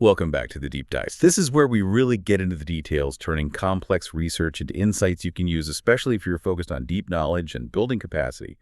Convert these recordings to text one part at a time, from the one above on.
Welcome back to the Deep Dives. This is where we really get into the details, turning complex research into insights you can use, especially if you're focused on deep knowledge and building capacity.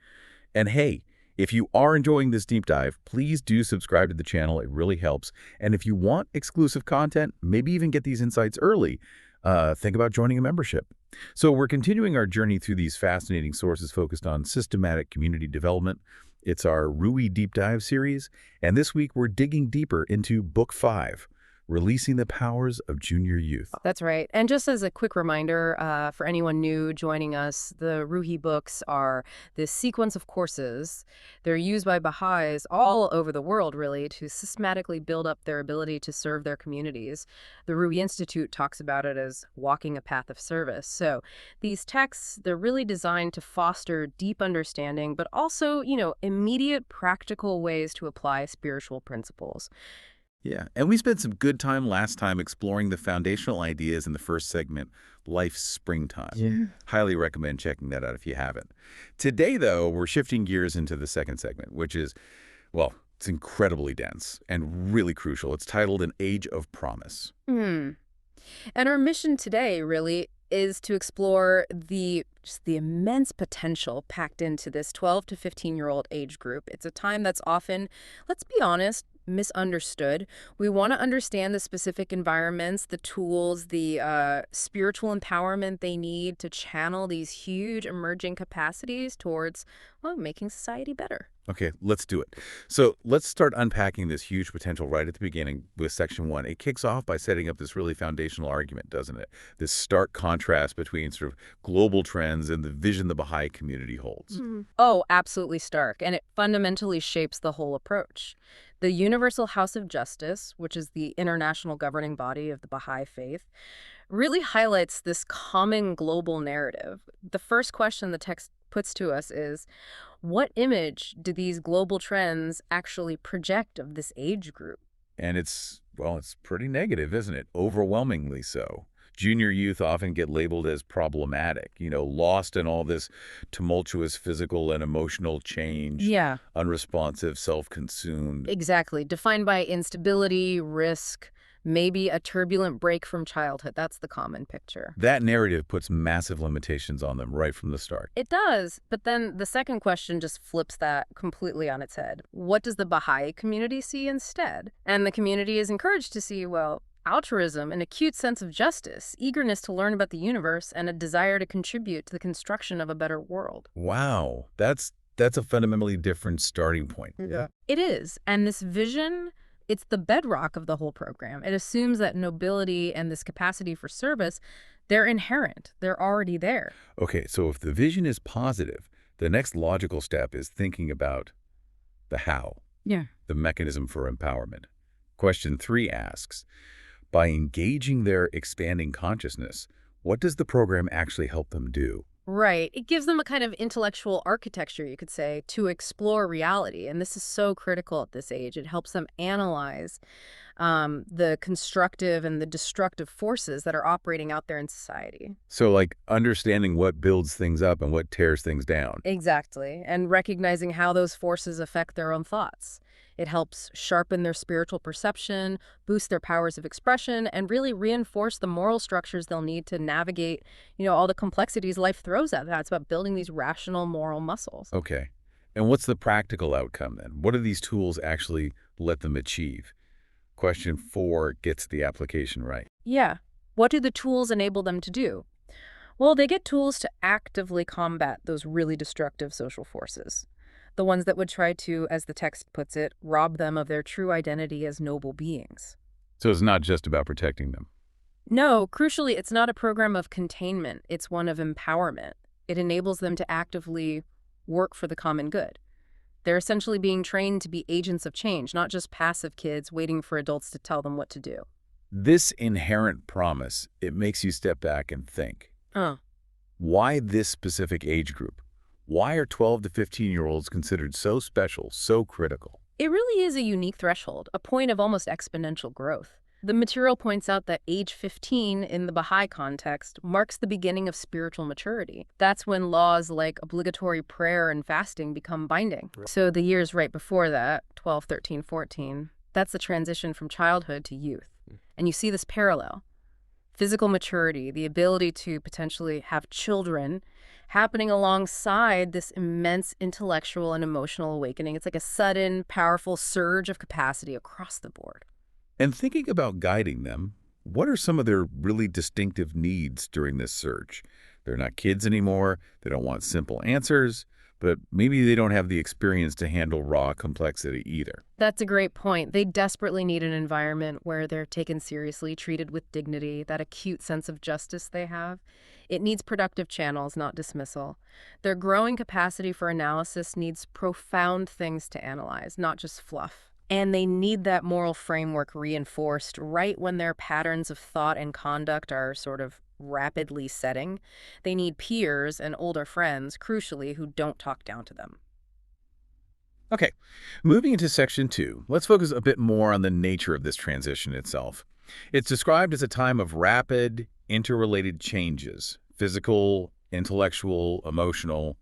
And hey, if you are enjoying this deep dive, please do subscribe to the channel. It really helps. And if you want exclusive content, maybe even get these insights early, think about joining a membership. So we're continuing our journey through these fascinating sources focused on systematic community development. It's our Ruhi Deep Dive series, and this week we're digging deeper into Book 5, Releasing the Powers of Junior Youth. That's right. And just as a quick reminder, for anyone new joining us, the Ruhi books are this sequence of courses. They're used by Baha'is all over the world, really, to systematically build up their ability to serve their communities. The Ruhi Institute talks about it as walking a path of service. So these texts, they're really designed to foster deep understanding, but also, immediate practical ways to apply spiritual principles. Yeah, and we spent some good time last time exploring the foundational ideas in the first segment, Life's Springtime. Yeah. Highly recommend checking that out if you haven't. Today, though, we're shifting gears into the second segment, which is, well, it's incredibly dense and really crucial. It's titled An Age of Promise. And our mission today, really, is to explore the immense potential packed into this 12 to 15-year-old age group. It's a time that's often, let's be honest, misunderstood. We want to understand the specific environments, the tools, the spiritual empowerment they need to channel these huge emerging capacities towards, well, making society better. Okay, let's do it. So let's start unpacking this huge potential right at the beginning with Section 1. It kicks off by setting up this really foundational argument, doesn't it? This stark contrast between sort of global trends and the vision the Baha'i community holds. Oh, absolutely stark. And it fundamentally shapes the whole approach. The Universal House of Justice, which is the international governing body of the Baha'i faith, really highlights this common global narrative. The first question the text puts to us is, what image do these global trends actually project of this age group? And it's pretty negative, isn't it? Overwhelmingly so. Junior youth often get labeled as problematic, lost in all this tumultuous physical and emotional change. Yeah. Unresponsive, self-consumed. Exactly. Defined by instability, risk, maybe a turbulent break from childhood. That's the common picture. That narrative puts massive limitations on them right from the start. It does, but then the second question just flips that completely on its head. What does the Baha'i community see instead? And the community is encouraged to see, altruism, an acute sense of justice, eagerness to learn about the universe, and a desire to contribute to the construction of a better world. Wow, that's a fundamentally different starting point. Yeah. It is, and this vision, it's the bedrock of the whole program. It assumes that nobility and this capacity for service, they're inherent. They're already there. Okay, so if the vision is positive, the next logical step is thinking about the how. Yeah. The mechanism for empowerment. Question 3 asks, by engaging their expanding consciousness, what does the program actually help them do? Right. It gives them a kind of intellectual architecture, you could say, to explore reality. And this is so critical at this age. It helps them analyze the constructive and the destructive forces that are operating out there in society. So like understanding what builds things up and what tears things down. Exactly. And recognizing how those forces affect their own thoughts. It helps sharpen their spiritual perception, boost their powers of expression, and really reinforce the moral structures they'll need to navigate, all the complexities life throws at them. It's about building these rational moral muscles. Okay. And what's the practical outcome then? What do these tools actually let them achieve? Question 4 gets the application right. Yeah. What do the tools enable them to do? Well, they get tools to actively combat those really destructive social forces. The ones that would try to, as the text puts it, rob them of their true identity as noble beings. So it's not just about protecting them. No, crucially, it's not a program of containment. It's one of empowerment. It enables them to actively work for the common good. They're essentially being trained to be agents of change, not just passive kids waiting for adults to tell them what to do. This inherent promise, it makes you step back and think. Why this specific age group? Why are 12 to 15-year-olds considered so special, so critical? It really is a unique threshold, a point of almost exponential growth. The material points out that age 15 in the Baha'i context marks the beginning of spiritual maturity. That's when laws like obligatory prayer and fasting become binding. So the years right before that, 12, 13, 14, that's the transition from childhood to youth. And you see this parallel. Physical maturity, the ability to potentially have children, happening alongside this immense intellectual and emotional awakening. It's like a sudden, powerful surge of capacity across the board. And thinking about guiding them, what are some of their really distinctive needs during this search? They're not kids anymore, they don't want simple answers, but maybe they don't have the experience to handle raw complexity either. That's a great point. They desperately need an environment where they're taken seriously, treated with dignity, that acute sense of justice they have. It needs productive channels, not dismissal. Their growing capacity for analysis needs profound things to analyze, not just fluff. And they need that moral framework reinforced right when their patterns of thought and conduct are sort of rapidly setting. They need peers and older friends, crucially, who don't talk down to them. Okay, moving into section 2, let's focus a bit more on the nature of this transition itself. It's described as a time of rapid, interrelated changes, physical, intellectual, emotional,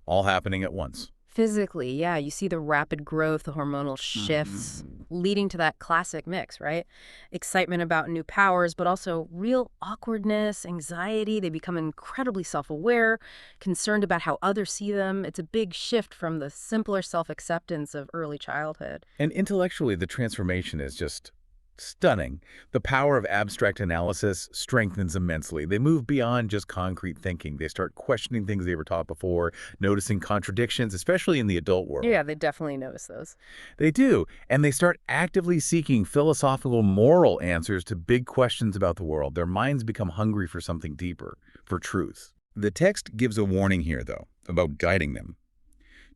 all happening at once. Physically, yeah, you see the rapid growth, the hormonal shifts, leading to that classic mix, right? Excitement about new powers, but also real awkwardness, anxiety. They become incredibly self-aware, concerned about how others see them. It's a big shift from the simpler self-acceptance of early childhood. And intellectually, the transformation is just stunning. The power of abstract analysis strengthens immensely. They move beyond just concrete thinking. They start questioning things they were taught before, noticing contradictions, especially in the adult world. Yeah, they definitely notice those. They do, and they start actively seeking philosophical, moral answers to big questions about the world. Their minds become hungry for something deeper, for truth. The text gives a warning here, though, about guiding them.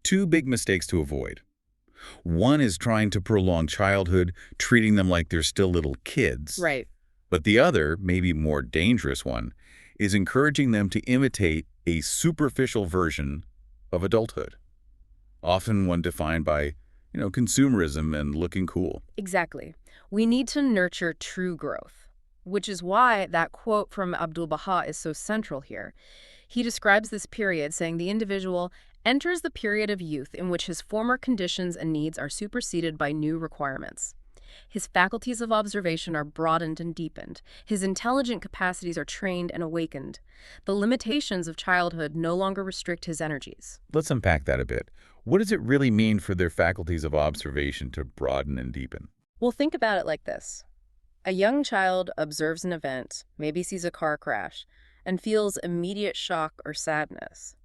Two big mistakes to avoid. One is trying to prolong childhood, treating them like they're still little kids. Right. But the other, maybe more dangerous one, is encouraging them to imitate a superficial version of adulthood, often one defined by, consumerism and looking cool. Exactly. We need to nurture true growth, which is why that quote from Abdu'l-Bahá is so central here. He describes this period saying the individual enters the period of youth in which his former conditions and needs are superseded by new requirements. His faculties of observation are broadened and deepened. His intelligent capacities are trained and awakened. The limitations of childhood no longer restrict his energies. Let's unpack that a bit. What does it really mean for their faculties of observation to broaden and deepen? Well, think about it like this. A young child observes an event, maybe sees a car crash, and feels immediate shock or sadness.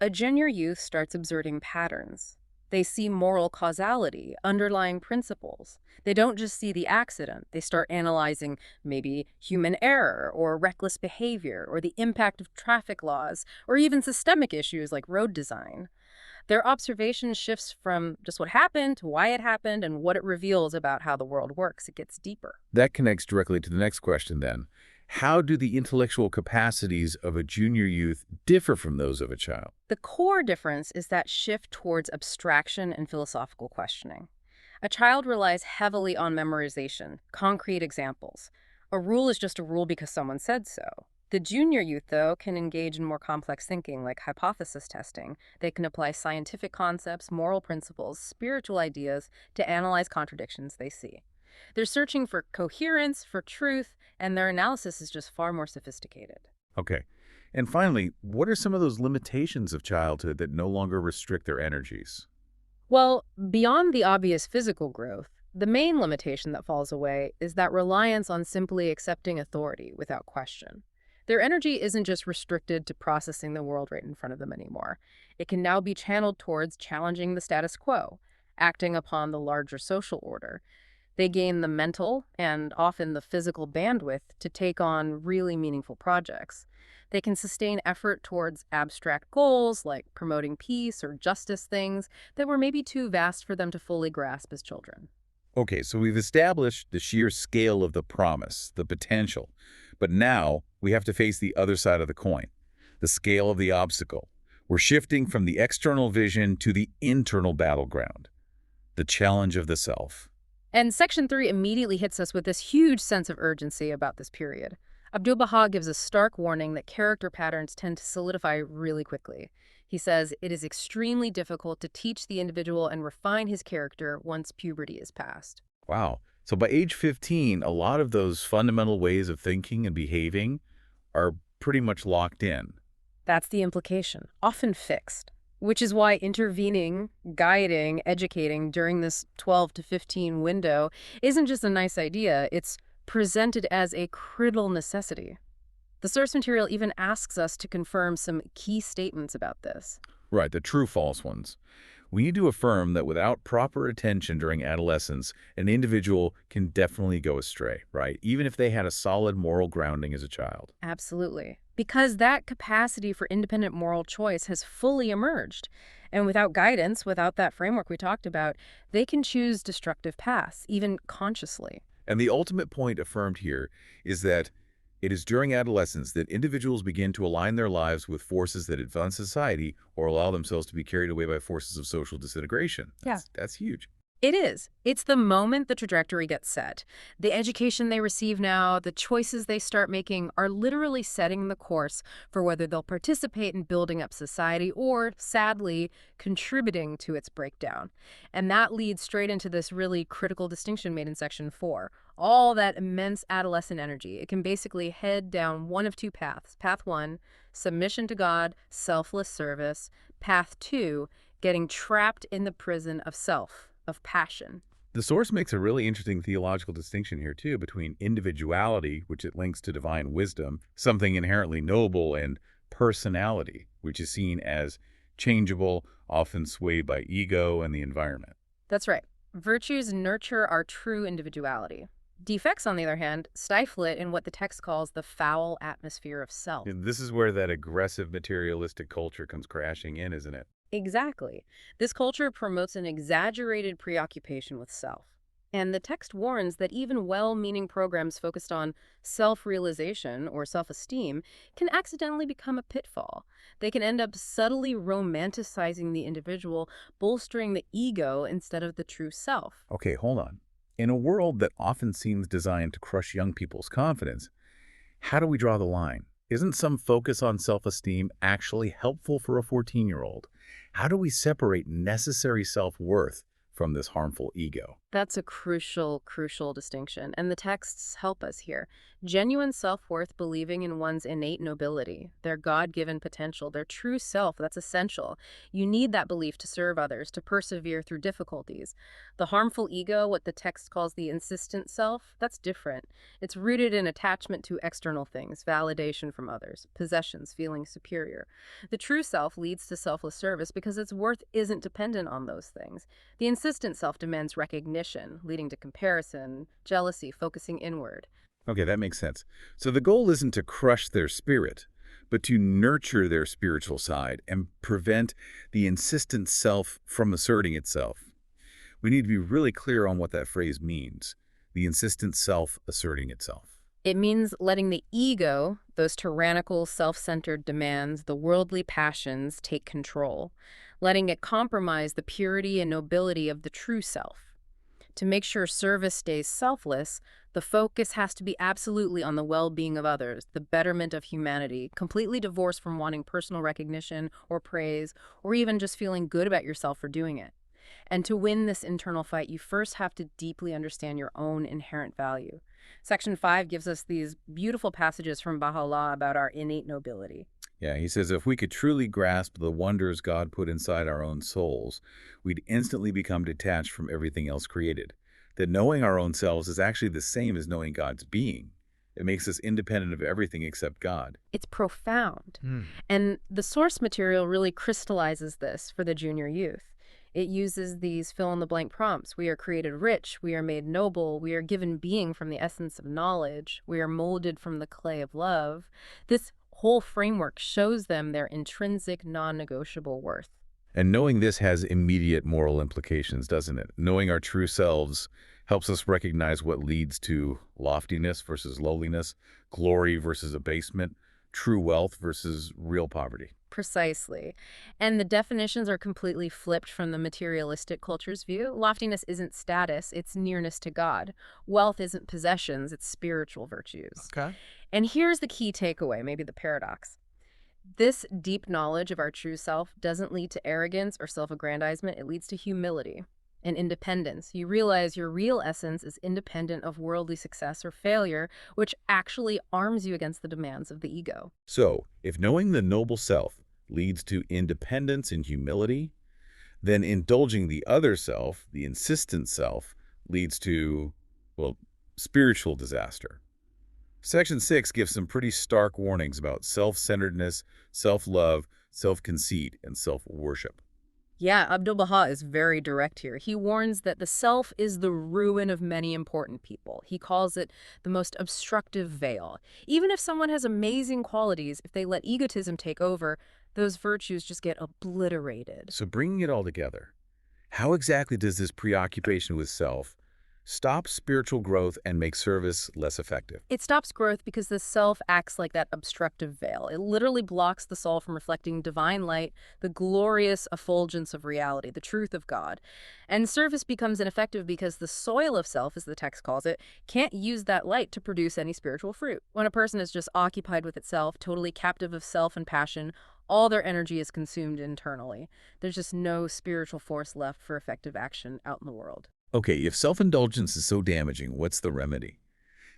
A junior youth starts observing patterns. They see moral causality, underlying principles. They don't just see the accident. They start analyzing maybe human error or reckless behavior or the impact of traffic laws or even systemic issues like road design. Their observation shifts from just what happened to why it happened and what it reveals about how the world works. It gets deeper. That connects directly to the next question then. How do the intellectual capacities of a junior youth differ from those of a child? The core difference is that shift towards abstraction and philosophical questioning. A child relies heavily on memorization, concrete examples. A rule is just a rule because someone said so. The junior youth, though, can engage in more complex thinking, like hypothesis testing. They can apply scientific concepts, moral principles, spiritual ideas to analyze contradictions they see. They're searching for coherence, for truth, and their analysis is just far more sophisticated. Okay. And finally, what are some of those limitations of childhood that no longer restrict their energies? Well, beyond the obvious physical growth, the main limitation that falls away is that reliance on simply accepting authority without question. Their energy isn't just restricted to processing the world right in front of them anymore. It can now be channeled towards challenging the status quo, acting upon the larger social order. They gain the mental and often the physical bandwidth to take on really meaningful projects. They can sustain effort towards abstract goals like promoting peace or justice, things that were maybe too vast for them to fully grasp as children. Okay, so we've established the sheer scale of the promise, the potential. But now we have to face the other side of the coin, the scale of the obstacle. We're shifting from the external vision to the internal battleground, the challenge of the self. And Section 3 immediately hits us with this huge sense of urgency about this period. Abdu'l-Bahá gives a stark warning that character patterns tend to solidify really quickly. He says it is extremely difficult to teach the individual and refine his character once puberty is past. Wow, So by age 15, a lot of those fundamental ways of thinking and behaving are pretty much locked in. That's the implication, often fixed, which is why intervening, guiding, educating during this 12 to 15 window isn't just a nice idea, it's presented as a critical necessity. The source material even asks us to confirm some key statements about this. Right, the true false ones. We need to affirm that without proper attention during adolescence, an individual can definitely go astray, right? Even if they had a solid moral grounding as a child. Absolutely. Because that capacity for independent moral choice has fully emerged. And without guidance, without that framework we talked about, they can choose destructive paths, even consciously. And the ultimate point affirmed here is that it is during adolescence that individuals begin to align their lives with forces that advance society or allow themselves to be carried away by forces of social disintegration. That's huge. It is. It's the moment the trajectory gets set. The education they receive now, the choices they start making are literally setting the course for whether they'll participate in building up society or, sadly, contributing to its breakdown. And that leads straight into this really critical distinction made in Section 4. All that immense adolescent energy, it can basically head down one of two paths. Path 1, submission to God, selfless service. Path 2, getting trapped in the prison of self, of passion. The source makes a really interesting theological distinction here, too, between individuality, which it links to divine wisdom, something inherently noble, and personality, which is seen as changeable, often swayed by ego and the environment. That's right. Virtues nurture our true individuality. Defects, on the other hand, stifle it in what the text calls the foul atmosphere of self. And this is where that aggressive materialistic culture comes crashing in, isn't it? Exactly. This culture promotes an exaggerated preoccupation with self. And the text warns that even well-meaning programs focused on self-realization or self-esteem can accidentally become a pitfall. They can end up subtly romanticizing the individual, bolstering the ego instead of the true self. Okay, hold on. In a world that often seems designed to crush young people's confidence, how do we draw the line? Isn't some focus on self-esteem actually helpful for a 14-year-old? How do we separate necessary self-worth from this harmful ego? That's a crucial, crucial distinction, and the texts help us here. Genuine self-worth, believing in one's innate nobility, their God-given potential, their true self, that's essential. You need that belief to serve others, to persevere through difficulties. The harmful ego, what the text calls the insistent self, that's different. It's rooted in attachment to external things, validation from others, possessions, feeling superior. The true self leads to selfless service because its worth isn't dependent on those things. The insistent self demands recognition, leading to comparison, jealousy, focusing inward. Okay, that makes sense. So the goal isn't to crush their spirit, but to nurture their spiritual side and prevent the insistent self from asserting itself. We need to be really clear on what that phrase means, the insistent self asserting itself. It means letting the ego, those tyrannical, self-centered demands, the worldly passions, take control, letting it compromise the purity and nobility of the true self. To make sure service stays selfless, the focus has to be absolutely on the well-being of others, the betterment of humanity, completely divorced from wanting personal recognition or praise, or even just feeling good about yourself for doing it. And to win this internal fight, you first have to deeply understand your own inherent value. Section 5 gives us these beautiful passages from Bahá'u'lláh about our innate nobility. Yeah, he says if we could truly grasp the wonders God put inside our own souls, we'd instantly become detached from everything else created. That knowing our own selves is actually the same as knowing God's being. It makes us independent of everything except God. It's profound. And the source material really crystallizes this for the junior youth. It uses these fill-in-the-blank prompts. We are created rich. We are made noble. We are given being from the essence of knowledge. We are molded from the clay of love. This whole framework shows them their intrinsic, non-negotiable worth. And knowing this has immediate moral implications, doesn't it? Knowing our true selves helps us recognize what leads to loftiness versus lowliness, glory versus abasement, true wealth versus real poverty. Precisely. And the definitions are completely flipped from the materialistic culture's view. Loftiness isn't status, it's nearness to God. Wealth isn't possessions, it's spiritual virtues. Okay. And here's the key takeaway, maybe the paradox. This deep knowledge of our true self doesn't lead to arrogance or self-aggrandizement, it leads to humility. and independence. You realize your real essence is independent of worldly success or failure, which actually arms you against the demands of the ego. So, if knowing the noble self leads to independence and humility, then indulging the other self, the insistent self, leads to, well, spiritual disaster. Section 6 gives some pretty stark warnings about self-centeredness, self-love, self-conceit, and self-worship. Yeah, Abdu'l-Bahá is very direct here. He warns that the self is the ruin of many important people. He calls it the most obstructive veil. Even if someone has amazing qualities, if they let egotism take over, those virtues just get obliterated. So bringing it all together, how exactly does this preoccupation with self stop spiritual growth and make service less effective? It stops growth because the self acts like that obstructive veil. It literally blocks the soul from reflecting divine light, the glorious effulgence of reality, the truth of God. And service becomes ineffective because the soil of self, as the text calls it, can't use that light to produce any spiritual fruit. When a person is just occupied with itself, totally captive of self and passion, all their energy is consumed internally. There's just no spiritual force left for effective action out in the world. Okay, if self-indulgence is so damaging, what's the remedy?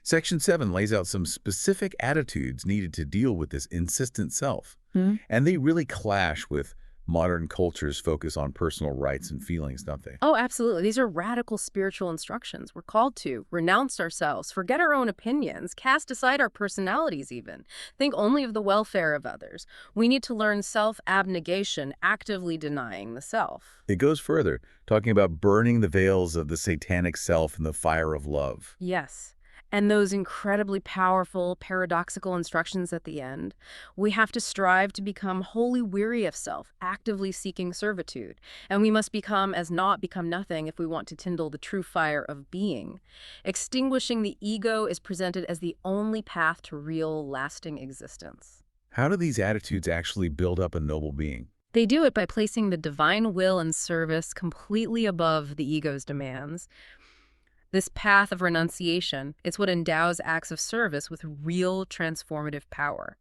Section 7 lays out some specific attitudes needed to deal with this insistent self. And they really clash with modern culture's focus on personal rights and feelings, don't they? Oh, absolutely. These are radical spiritual instructions. We're called to renounce ourselves, forget our own opinions, cast aside our personalities even. Think only of the welfare of others. We need to learn self-abnegation, actively denying the self. It goes further, talking about burning the veils of the satanic self in the fire of love. Yes. And those incredibly powerful, paradoxical instructions at the end. We have to strive to become wholly weary of self, actively seeking servitude. And we must become as naught, become nothing if we want to kindle the true fire of being. Extinguishing the ego is presented as the only path to real, lasting existence. How do these attitudes actually build up a noble being? They do it by placing the divine will and service completely above the ego's demands. This path of renunciation is what endows acts of service with real transformative power.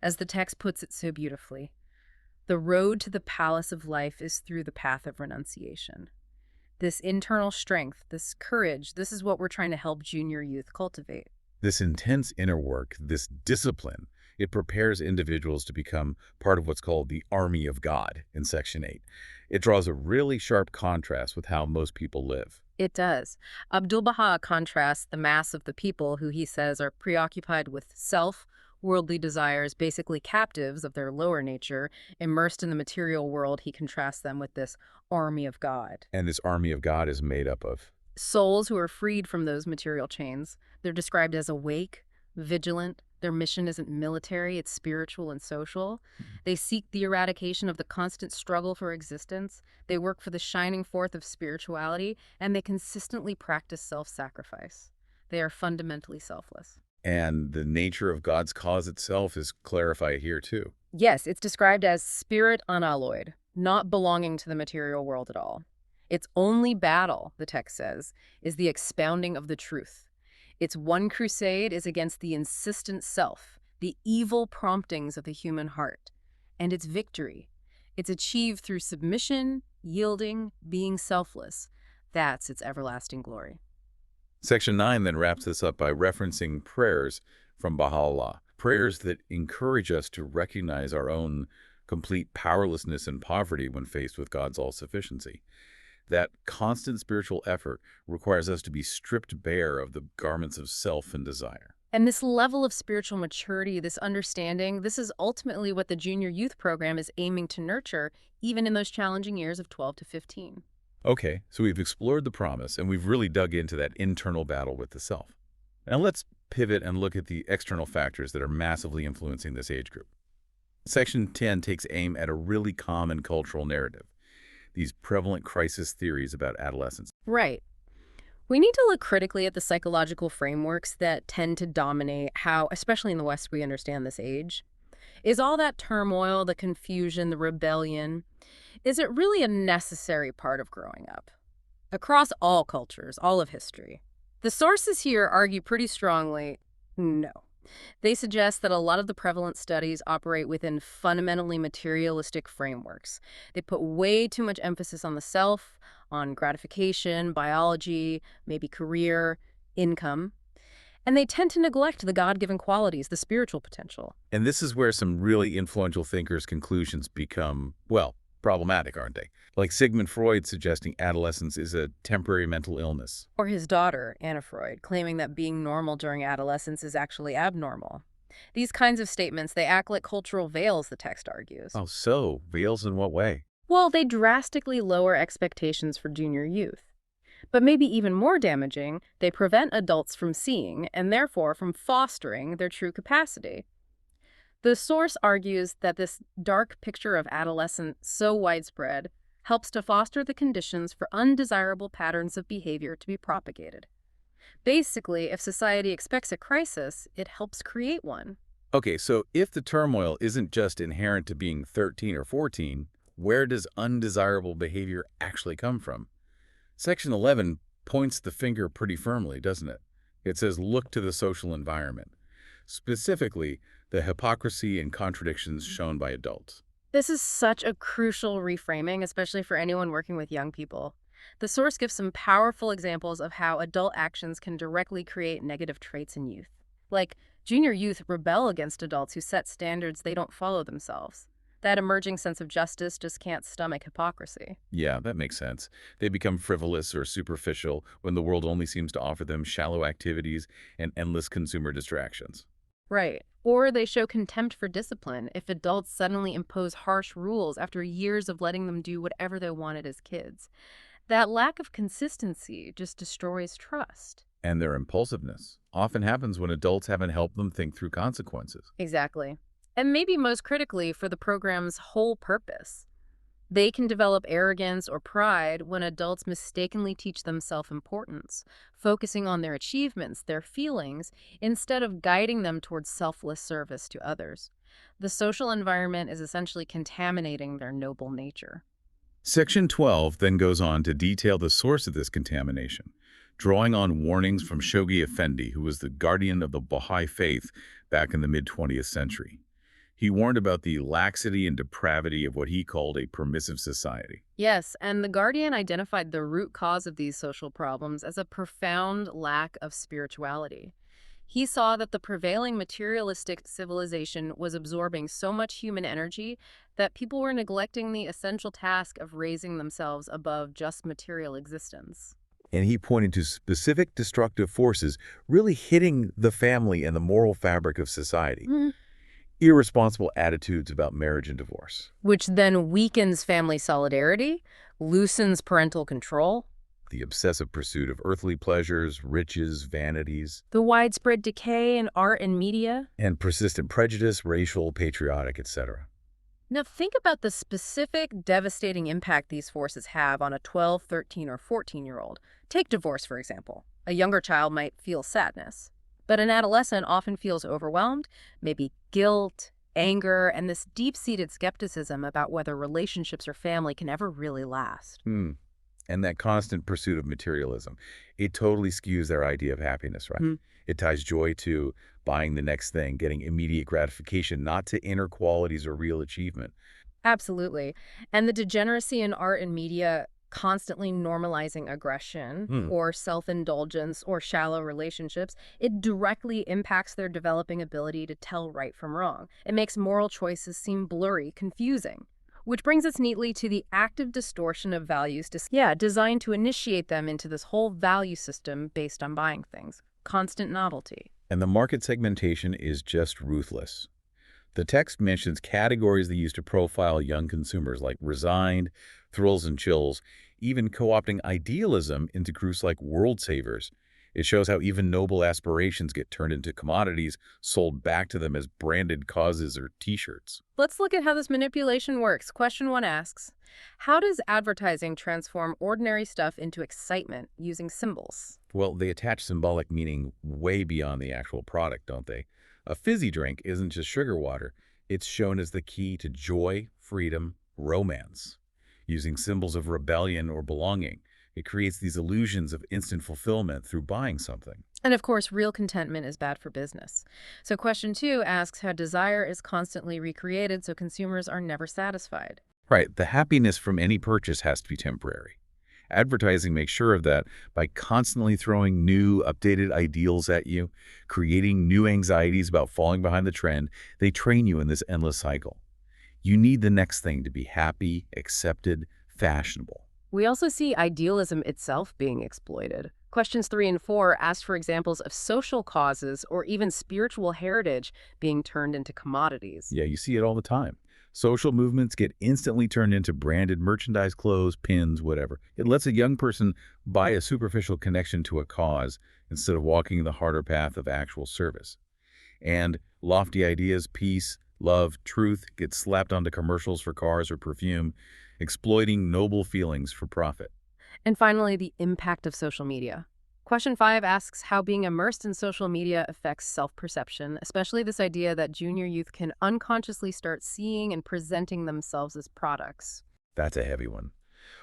As the text puts it so beautifully, the road to the palace of life is through the path of renunciation. This internal strength, this courage, this is what we're trying to help junior youth cultivate. This intense inner work, this discipline, it prepares individuals to become part of what's called the army of God in Section 8. It draws a really sharp contrast with how most people live. It does. Abdu'l-Bahá contrasts the mass of the people who he says are preoccupied with self, worldly desires, basically captives of their lower nature, immersed in the material world. He contrasts them with this army of God. And this army of God is made up of Souls who are freed from those material chains. They're described as awake, vigilant. Their mission isn't military, it's spiritual and social. They seek the eradication of the constant struggle for existence. They work for the shining forth of spirituality, and they consistently practice self-sacrifice. They are fundamentally selfless. And the nature of God's cause itself is clarified here too. Yes, it's described as spirit unalloyed, not belonging to the material world at all. Its only battle, the text says, is the expounding of the truth. Its one crusade is against the insistent self, the evil promptings of the human heart. And its victory, it's achieved through submission, yielding, being selfless. That's its everlasting glory. Section 9 then wraps this up by referencing prayers from Bahá'u'lláh, prayers that encourage us to recognize our own complete powerlessness and poverty when faced with God's all-sufficiency. That constant spiritual effort requires us to be stripped bare of the garments of self and desire. And this level of spiritual maturity, this understanding, this is ultimately what the junior youth program is aiming to nurture, even in those challenging years of 12 to 15. Okay, so we've explored the promise, and we've really dug into that internal battle with the self. Now let's pivot and look at the external factors that are massively influencing this age group. Section 10 takes aim at a really common cultural narrative, these prevalent crisis theories about adolescence. Right. We need to look critically at the psychological frameworks that tend to dominate how, especially in the West, we understand this age. Is all that turmoil, the confusion, the rebellion, is it really a necessary part of growing up? Across all cultures, all of history. The sources here argue pretty strongly, no. They suggest that a lot of the prevalent studies operate within fundamentally materialistic frameworks. They put way too much emphasis on the self, on gratification, biology, maybe career, income. And they tend to neglect the God-given qualities, the spiritual potential. And this is where some really influential thinkers' conclusions become, well, problematic, aren't they? Like Sigmund Freud suggesting adolescence is a temporary mental illness. Or his daughter, Anna Freud, claiming that being normal during adolescence is actually abnormal. These kinds of statements, they act like cultural veils, the text argues. Oh, so veils in what way? Well, they drastically lower expectations for junior youth. But maybe even more damaging, they prevent adults from seeing, and therefore from fostering, their true capacity. The source argues that this dark picture of adolescence, so widespread, helps to foster the conditions for undesirable patterns of behavior to be propagated. Basically, if society expects a crisis, it helps create one. Okay, so if the turmoil isn't just inherent to being 13 or 14, where does undesirable behavior actually come from? Section 11 points the finger pretty firmly, doesn't it? It says look to the social environment, specifically the hypocrisy and contradictions shown by adults. This is such a crucial reframing, especially for anyone working with young people. The source gives some powerful examples of how adult actions can directly create negative traits in youth. Like, junior youth rebel against adults who set standards they don't follow themselves. That emerging sense of justice just can't stomach hypocrisy. Yeah, that makes sense. They become frivolous or superficial when the world only seems to offer them shallow activities and endless consumer distractions. Right. Or they show contempt for discipline if adults suddenly impose harsh rules after years of letting them do whatever they wanted as kids. That lack of consistency just destroys trust. And their impulsiveness often happens when adults haven't helped them think through consequences. Exactly. And maybe most critically for the program's whole purpose. They can develop arrogance or pride when adults mistakenly teach them self-importance, focusing on their achievements, their feelings, instead of guiding them towards selfless service to others. The social environment is essentially contaminating their noble nature. Section 12 then goes on to detail the source of this contamination, drawing on warnings from Shoghi Effendi, who was the guardian of the Baha'i faith back in the mid-20th century. He warned about the laxity and depravity of what he called a permissive society. Yes, and the Guardian identified the root cause of these social problems as a profound lack of spirituality. He saw that the prevailing materialistic civilization was absorbing so much human energy that people were neglecting the essential task of raising themselves above just material existence. And he pointed to specific destructive forces really hitting the family and the moral fabric of society. Irresponsible attitudes about marriage and divorce. Which then weakens family solidarity, loosens parental control. The obsessive pursuit of earthly pleasures, riches, vanities. The widespread decay in art and media. And persistent prejudice, racial, patriotic, etc. Now think about the specific devastating impact these forces have on a 12, 13, or 14-year-old. Take divorce, for example. A younger child might feel sadness. But an adolescent often feels overwhelmed, maybe guilt, anger, and this deep-seated skepticism about whether relationships or family can ever really last. And that constant pursuit of materialism, it totally skews their idea of happiness, right? It ties joy to buying the next thing, getting immediate gratification, not to inner qualities or real achievement. Absolutely. And the degeneracy in art and media constantly normalizing aggression or self-indulgence or shallow relationships, it directly impacts their developing ability to tell right from wrong. It makes moral choices seem blurry, confusing. Which brings us neatly to the active distortion of values designed to initiate them into this whole value system based on buying things. Constant novelty. And the market segmentation is just ruthless. The text mentions categories they use to profile young consumers like resigned, thrills and chills, even co-opting idealism into groups like world savers. It shows how even noble aspirations get turned into commodities sold back to them as branded causes or t-shirts. Let's look at how this manipulation works. Question 1 asks, how does advertising transform ordinary stuff into excitement using symbols? Well, they attach symbolic meaning way beyond the actual product, don't they? A fizzy drink isn't just sugar water. It's shown as the key to joy, freedom, romance. Using symbols of rebellion or belonging, it creates these illusions of instant fulfillment through buying something. And of course, real contentment is bad for business. So question 2 asks how desire is constantly recreated so consumers are never satisfied. Right, the happiness from any purchase has to be temporary. Advertising makes sure of that by constantly throwing new, updated ideals at you, creating new anxieties about falling behind the trend. They train you in this endless cycle. You need the next thing to be happy, accepted, fashionable. We also see idealism itself being exploited. Questions 3 and 4 ask for examples of social causes or even spiritual heritage being turned into commodities. Yeah, you see it all the time. Social movements get instantly turned into branded merchandise, clothes, pins, whatever. It lets a young person buy a superficial connection to a cause instead of walking the harder path of actual service. And lofty ideas, peace, love, truth get slapped onto commercials for cars or perfume, exploiting noble feelings for profit. And finally, the impact of social media. Question 5 asks how being immersed in social media affects self-perception, especially this idea that junior youth can unconsciously start seeing and presenting themselves as products. That's a heavy one.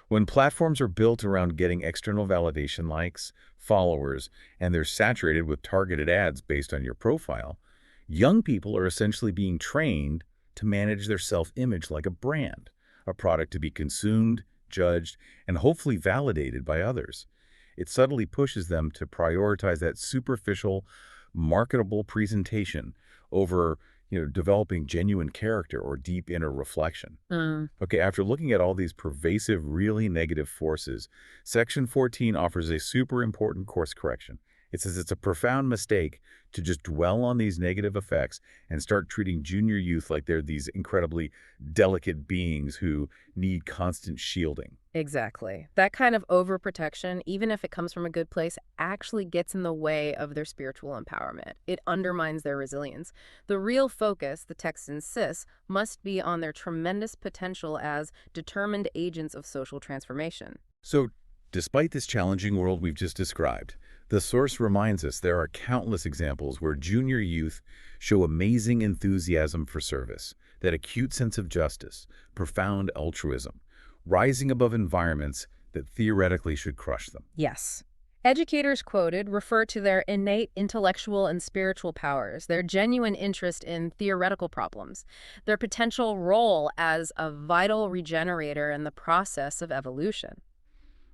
When platforms are built around getting external validation, likes, followers, and they're saturated with targeted ads based on your profile, young people are essentially being trained to manage their self-image like a brand, a product to be consumed, judged, and hopefully validated by others. It subtly pushes them to prioritize that superficial, marketable presentation over, developing genuine character or deep inner reflection. Okay, after looking at all these pervasive, really negative forces, Section 14 offers a super important course correction. It says it's a profound mistake to just dwell on these negative effects and start treating junior youth like they're these incredibly delicate beings who need constant shielding. Exactly. That kind of overprotection, even if it comes from a good place, actually gets in the way of their spiritual empowerment. It undermines their resilience. The real focus, the text insists, must be on their tremendous potential as determined agents of social transformation. So, despite this challenging world we've just described, the source reminds us there are countless examples where junior youth show amazing enthusiasm for service, that acute sense of justice, profound altruism, rising above environments that theoretically should crush them. Yes. Educators quoted refer to their innate intellectual and spiritual powers, their genuine interest in theoretical problems, their potential role as a vital regenerator in the process of evolution.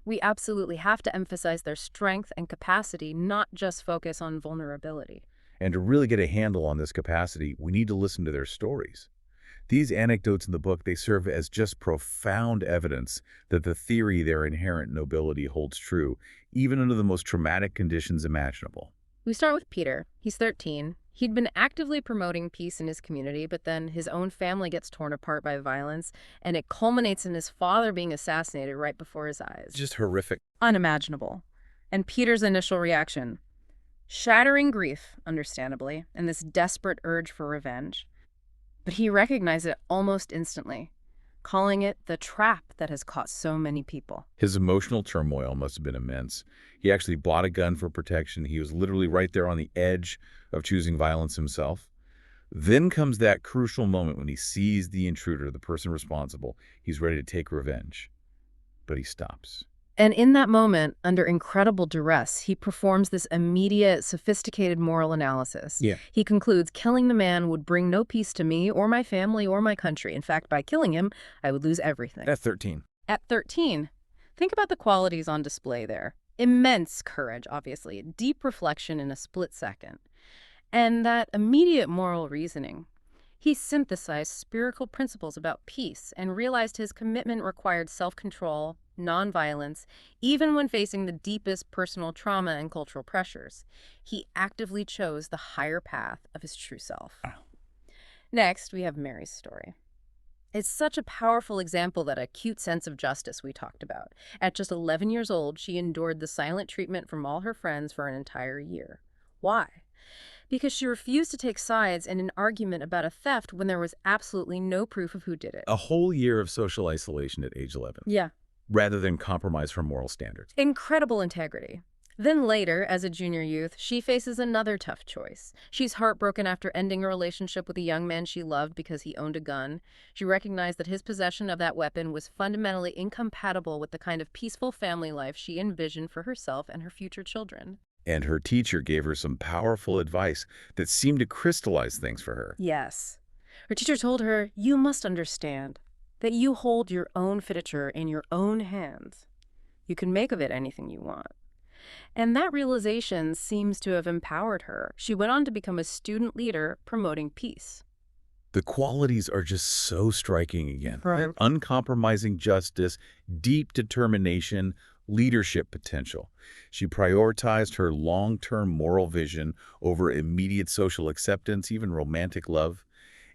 We absolutely have to emphasize their strength and capacity, not just focus on vulnerability. And to really get a handle on this capacity, we need to listen to their stories. These anecdotes in the book, they serve as just profound evidence that the theory their inherent nobility holds true, even under the most traumatic conditions imaginable. We start with Peter. He's 13. He'd been actively promoting peace in his community, but then his own family gets torn apart by violence, and it culminates in his father being assassinated right before his eyes. Just horrific. Unimaginable. And Peter's initial reaction? Shattering grief, understandably, and this desperate urge for revenge. But he recognized it almost instantly, calling it the trap that has caught so many people. His emotional turmoil must have been immense. He actually bought a gun for protection. He was literally right there on the edge of choosing violence himself. Then comes that crucial moment when he sees the intruder, the person responsible. He's ready to take revenge. But he stops. And in that moment, under incredible duress, he performs this immediate, sophisticated moral analysis. Yeah. He concludes, killing the man would bring no peace to me or my family or my country. In fact, by killing him, I would lose everything. At 13. At 13, think about the qualities on display there. Immense courage, obviously, deep reflection in a split second, and that immediate moral reasoning. He synthesized spiritual principles about peace and realized his commitment required self-control, nonviolence, even when facing the deepest personal trauma and cultural pressures. He actively chose the higher path of his true self. Next, we have Mary's story. It's such a powerful example of that acute sense of justice we talked about. At just 11 years old, she endured the silent treatment from all her friends for an entire year. Why? Because she refused to take sides in an argument about a theft when there was absolutely no proof of who did it. A whole year of social isolation at age 11. Yeah. Rather than compromise her moral standards. Incredible integrity. Then later, as a junior youth, she faces another tough choice. She's heartbroken after ending a relationship with a young man she loved because he owned a gun. She recognized that his possession of that weapon was fundamentally incompatible with the kind of peaceful family life she envisioned for herself and her future children. And her teacher gave her some powerful advice that seemed to crystallize things for her. Yes. Her teacher told her, you must understand that you hold your own future in your own hands. You can make of it anything you want. And that realization seems to have empowered her. She went on to become a student leader promoting peace. The qualities are just so striking again. Right. Uncompromising justice, deep determination, leadership potential. She prioritized her long-term moral vision over immediate social acceptance, even romantic love.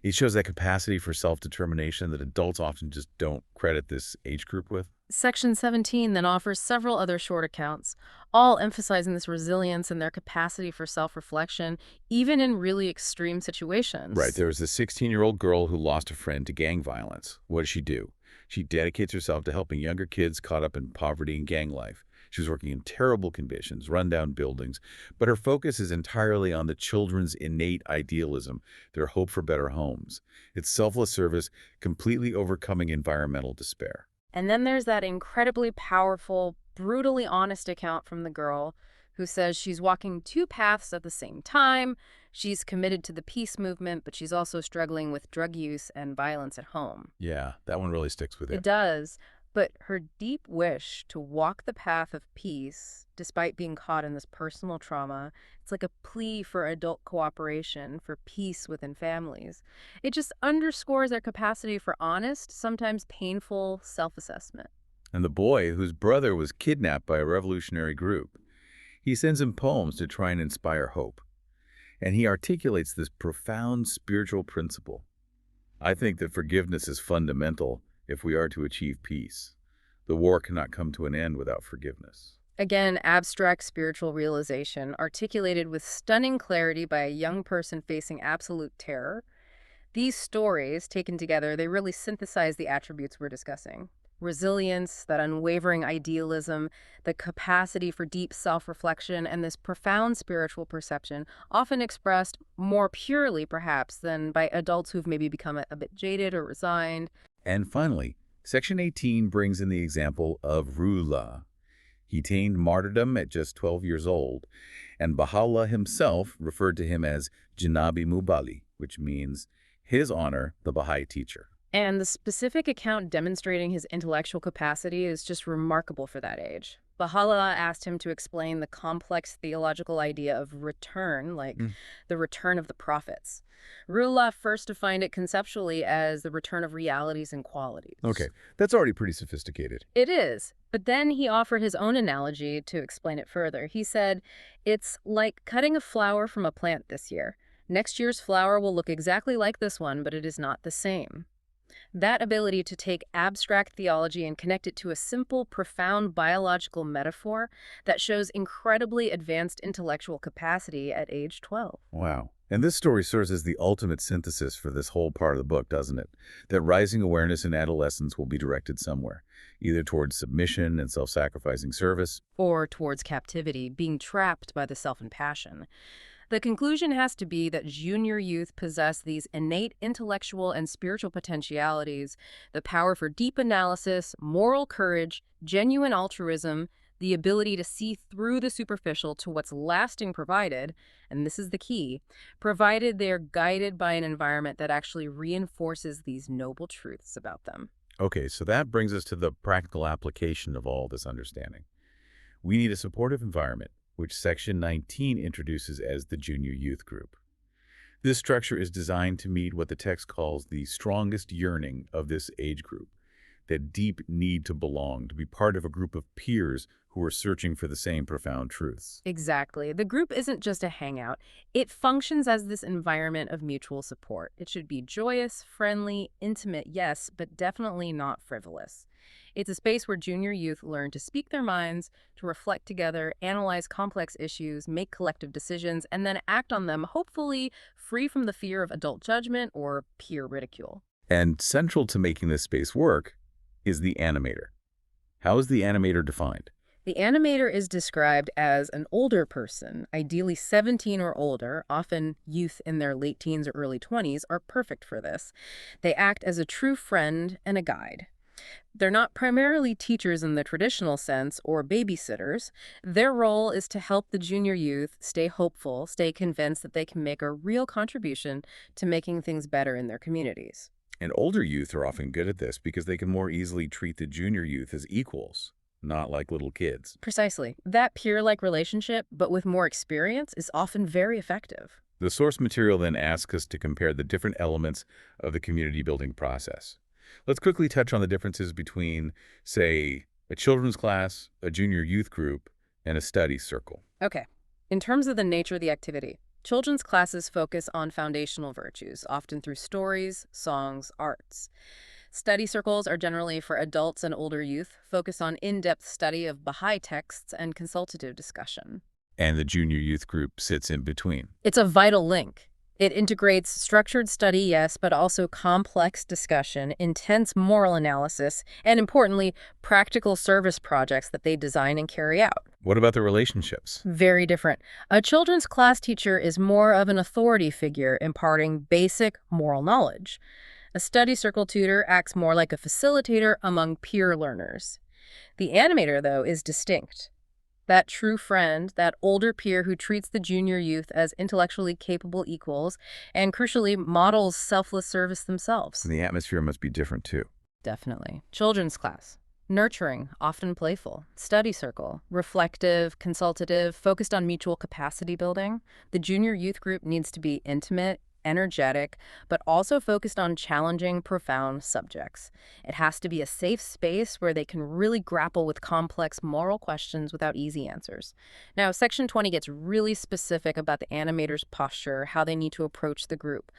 It shows that capacity for self-determination that adults often just don't credit this age group with. Section 17 then offers several other short accounts, all emphasizing this resilience and their capacity for self-reflection, even in really extreme Right, situations. there was a 16-year-old girl who lost a friend to gang violence. What does she do? She dedicates herself to helping younger kids caught up in poverty and gang life. She was working in terrible conditions, rundown buildings, but her focus is entirely on the children's innate idealism, their hope for better homes. It's selfless service, completely overcoming environmental despair. And then there's that incredibly powerful, brutally honest account from the girl who says she's walking two paths at the same time. She's committed to the peace movement, but she's also struggling with drug use and violence at home. Yeah, that one really sticks with you. It does, but her deep wish to walk the path of peace, despite being caught in this personal trauma, it's like a plea for adult cooperation, for peace within families. It just underscores their capacity for honest, sometimes painful self-assessment. And the boy, whose brother was kidnapped by a revolutionary group, he sends him poems to try and inspire hope. And he articulates this profound spiritual principle. I think that forgiveness is fundamental if we are to achieve peace. The war cannot come to an end without forgiveness. Again, abstract spiritual realization, articulated with stunning clarity by a young person facing absolute terror. These stories, taken together, they really synthesize the attributes we're discussing. Resilience, that unwavering idealism, the capacity for deep self-reflection, and this profound spiritual perception, often expressed more purely, perhaps, than by adults who've maybe become a bit jaded or resigned. And finally, Section 18 brings in the example of Ruhi. He attained martyrdom at just 12 years old, and Bahá'u'lláh himself referred to him as Janabi Mubali, which means His Honor, the Baha'i teacher. And the specific account demonstrating his intellectual capacity is just remarkable for that age. Baha'u'lláh asked him to explain the complex theological idea of return, like the return of the prophets. Ruhi first defined it conceptually as the return of realities and qualities. Okay, that's already pretty sophisticated. It is. But then he offered his own analogy to explain it further. He said, it's like cutting a flower from a plant this year. Next year's flower will look exactly like this one, but it is not the same. That ability to take abstract theology and connect it to a simple, profound biological metaphor that shows incredibly advanced intellectual capacity at age 12. Wow. And this story serves as the ultimate synthesis for this whole part of the book, doesn't it? That rising awareness in adolescence will be directed somewhere, either towards submission and self-sacrificing service, Or towards captivity, being trapped by the self and passion. The conclusion has to be that junior youth possess these innate intellectual and spiritual potentialities, the power for deep analysis, moral courage, genuine altruism, the ability to see through the superficial to what's lasting provided, and this is the key, provided they're guided by an environment that actually reinforces these noble truths about them. Okay, so that brings us to the practical application of all this understanding. We need a supportive environment, which Section 19 introduces as the junior youth group. This structure is designed to meet what the text calls the strongest yearning of this age group, that deep need to belong, to be part of a group of peers who are searching for the same profound truths. Exactly. The group isn't just a hangout. It functions as this environment of mutual support. It should be joyous, friendly, intimate, yes, but definitely not frivolous. It's a space where junior youth learn to speak their minds, to reflect together, analyze complex issues, make collective decisions, and then act on them, hopefully free from the fear of adult judgment or peer ridicule. And central to making this space work is the animator. How is the animator defined? The animator is described as an older person, ideally 17 or older. Often youth in their late teens or early 20s are perfect for this. They act as a true friend and a guide. They're not primarily teachers in the traditional sense or babysitters. Their role is to help the junior youth stay hopeful, stay convinced that they can make a real contribution to making things better in their communities. And older youth are often good at this because they can more easily treat the junior youth as equals. not like little kids. Precisely. That peer-like relationship, but with more experience, is often very effective. The source material then asks us to compare the different elements of the community building process. Let's quickly touch on the differences between, say, a children's class, a junior youth group, and a study circle. Okay. In terms of the nature of the activity, children's classes focus on foundational virtues, often through stories, songs, arts. Study circles are generally for adults and older youth, focus on in-depth study of Baha'i texts and consultative discussion. And the junior youth group sits in between. It's a vital link. It integrates structured study, yes, but also complex discussion, intense moral analysis, and importantly, practical service projects that they design and carry out. What about the relationships? Very different. A children's class teacher is more of an authority figure imparting basic moral knowledge. A study circle tutor acts more like a facilitator among peer learners. The animator, though, is distinct. That true friend, that older peer who treats the junior youth as intellectually capable equals and, crucially, models selfless service themselves. And the atmosphere must be different, too. Definitely. Children's class. Nurturing, often playful. Study circle. Reflective, consultative, focused on mutual capacity building. The junior youth group needs to be intimate, energetic, but also focused on challenging, profound subjects. It has to be a safe space where they can really grapple with complex moral questions without easy answers. Now, Section 20 gets really specific about the animator's posture, how they need to approach the group.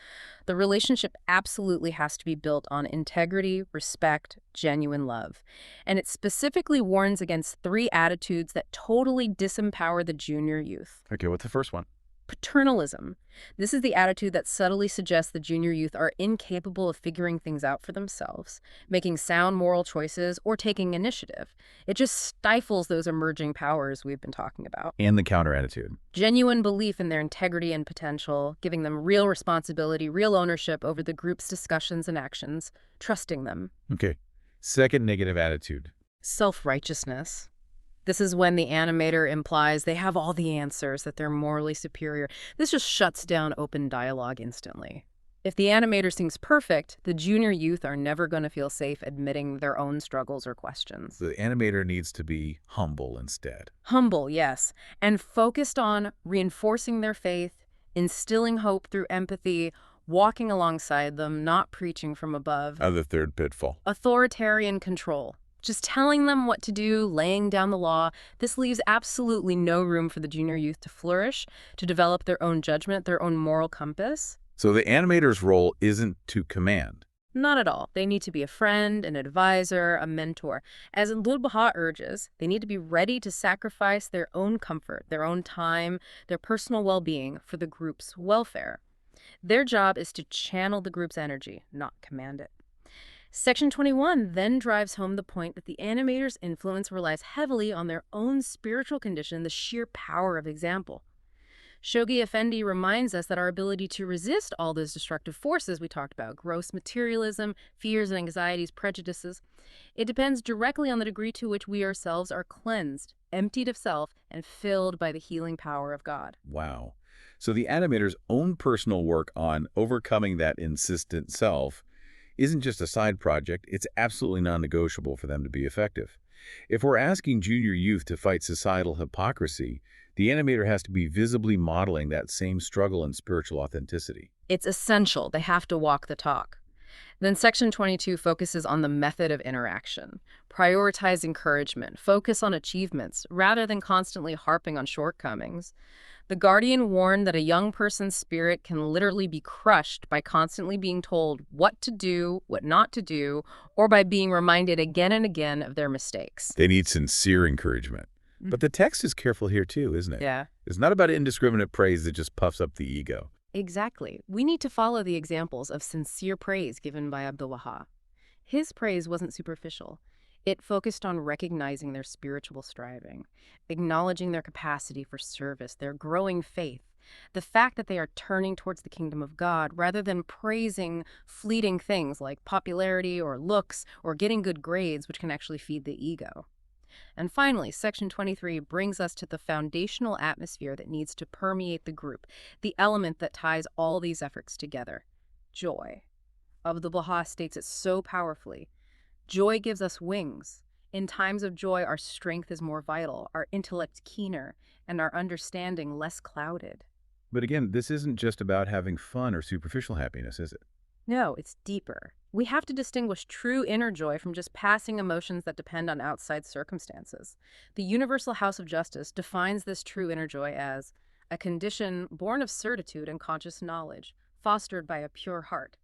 The relationship absolutely has to be built on integrity, respect, genuine love. And it specifically warns against 3 attitudes that totally disempower the junior youth. Okay, what's the first one? Paternalism. This is the attitude that subtly suggests the junior youth are incapable of figuring things out for themselves, making sound moral choices, or taking initiative. It just stifles those emerging powers we've been talking about. And the counter attitude. Genuine belief in their integrity and potential, giving them real responsibility, real ownership over the group's discussions and actions, trusting them. Okay. Second negative attitude. Self-righteousness. This is when the animator implies they have all the answers, that they're morally superior. This just shuts down open dialogue instantly. If the animator seems perfect, the junior youth are never going to feel safe admitting their own struggles or questions. The animator needs to be humble instead. Humble, yes, and focused on reinforcing their faith, instilling hope through empathy, walking alongside them, not preaching from above. The third pitfall. Authoritarian control. Just telling them what to do, laying down the law. This leaves absolutely no room for the junior youth to flourish, to develop their own judgment, their own moral compass. So the animator's role isn't to command. Not at all. They need to be a friend, an advisor, a mentor. As Abdu'l-Bahá urges, they need to be ready to sacrifice their own comfort, their own time, their personal well-being for the group's welfare. Their job is to channel the group's energy, not command it. Section 21 then drives home the point that the animator's influence relies heavily on their own spiritual condition, the sheer power of example. Shoghi Effendi reminds us that our ability to resist all those destructive forces we talked about, gross materialism, fears and anxieties, prejudices, it depends directly on the degree to which we ourselves are cleansed, emptied of self, and filled by the healing power of God. Wow. So the animator's own personal work on overcoming that insistent self isn't just a side project, it's absolutely non-negotiable for them to be effective. If we're asking junior youth to fight societal hypocrisy, the animator has to be visibly modeling that same struggle and spiritual authenticity. It's essential. They have to walk the talk. Then Section 22 focuses on the method of interaction. Prioritize encouragement. Focus on achievements, rather than constantly harping on shortcomings. The Guardian warned that a young person's spirit can literally be crushed by constantly being told what to do, what not to do, or by being reminded again and again of their mistakes. They need sincere encouragement. But the text is careful here too, isn't it? Yeah. It's not about indiscriminate praise that just puffs up the ego. Exactly. We need to follow the examples of sincere praise given by Abdu'l-Bahá. His praise wasn't superficial. It focused on recognizing their spiritual striving, acknowledging their capacity for service, their growing faith, the fact that they are turning towards the kingdom of God rather than praising fleeting things like popularity or looks or getting good grades, which can actually feed the ego. And finally, Section 23 brings us to the foundational atmosphere that needs to permeate the group, the element that ties all these efforts together: joy. Abdu'l-Bahá states it so powerfully. Joy gives us wings. In times of joy, our strength is more vital, our intellect keener, and our understanding less clouded. But again, this isn't just about having fun or superficial happiness, is it? No, it's deeper. We have to distinguish true inner joy from just passing emotions that depend on outside circumstances. The Universal House of Justice defines this true inner joy as a condition born of certitude and conscious knowledge, fostered by a pure heart.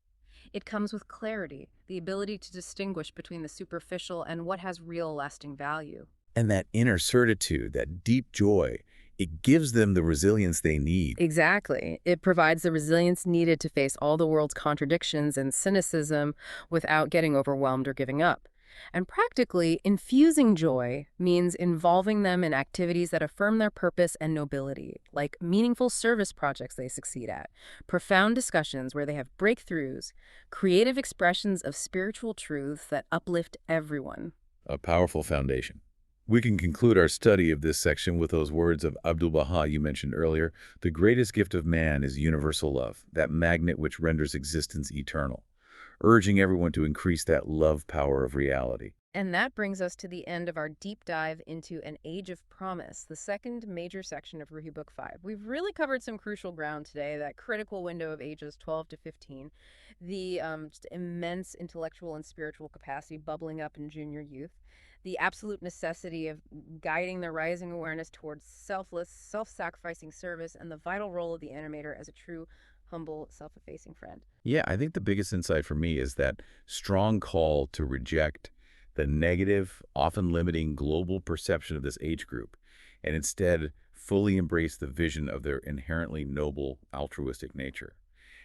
It comes with clarity, the ability to distinguish between the superficial and what has real lasting value. And that inner certitude, that deep joy, it gives them the resilience they need. Exactly. It provides the resilience needed to face all the world's contradictions and cynicism without getting overwhelmed or giving up. And practically, infusing joy means involving them in activities that affirm their purpose and nobility, like meaningful service projects they succeed at, profound discussions where they have breakthroughs, creative expressions of spiritual truths that uplift everyone. A powerful foundation. We can conclude our study of this section with those words of Abdu'l-Bahá you mentioned earlier. The greatest gift of man is universal love, that magnet which renders existence eternal, urging everyone to increase that love power of reality. And that brings us to the end of our deep dive into An Age of Promise, the second major section of Ruhi Book 5. We've really covered some crucial ground today, that critical window of ages 12 to 15, the just immense intellectual and spiritual capacity bubbling up in junior youth, the absolute necessity of guiding their rising awareness towards selfless, self-sacrificing service, and the vital role of the animator as a true, humble, self-effacing friend. Yeah, I think the biggest insight for me is that strong call to reject the negative, often limiting global perception of this age group, and instead fully embrace the vision of their inherently noble, altruistic nature.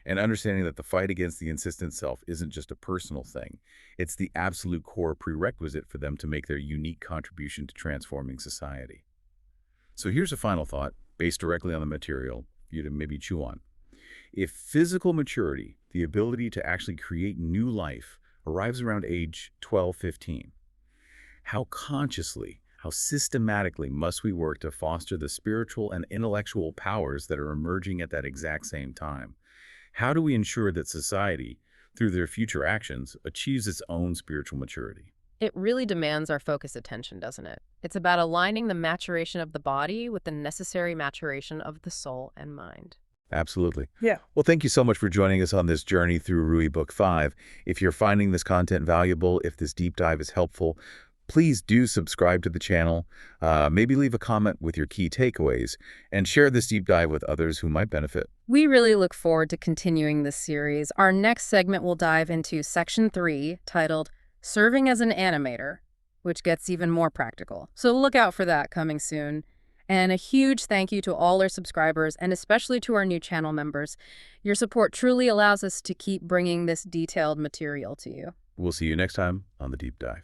And understanding that the fight against the insistent self isn't just a personal thing. It's the absolute core prerequisite for them to make their unique contribution to transforming society. So here's a final thought, based directly on the material, for you to maybe chew on. If physical maturity, the ability to actually create new life, arrives around age 12, 15, how consciously, how systematically must we work to foster the spiritual and intellectual powers that are emerging at that exact same time? How do we ensure that society, through their future actions, achieves its own spiritual maturity? It really demands our focused attention, doesn't it? It's about aligning the maturation of the body with the necessary maturation of the soul and mind. Absolutely. Yeah. Well, thank you so much for joining us on this journey through Ruhi Book 5. If you're finding this content valuable, if this deep dive is helpful, please do subscribe to the channel, maybe leave a comment with your key takeaways, and share this deep dive with others who might benefit. We really look forward to continuing this series. Our next segment will dive into Section 3, titled Serving as an Animator, which gets even more practical. So look out for that coming soon. And a huge thank you to all our subscribers, and especially to our new channel members. Your support truly allows us to keep bringing this detailed material to you. We'll see you next time on The Deep Dive.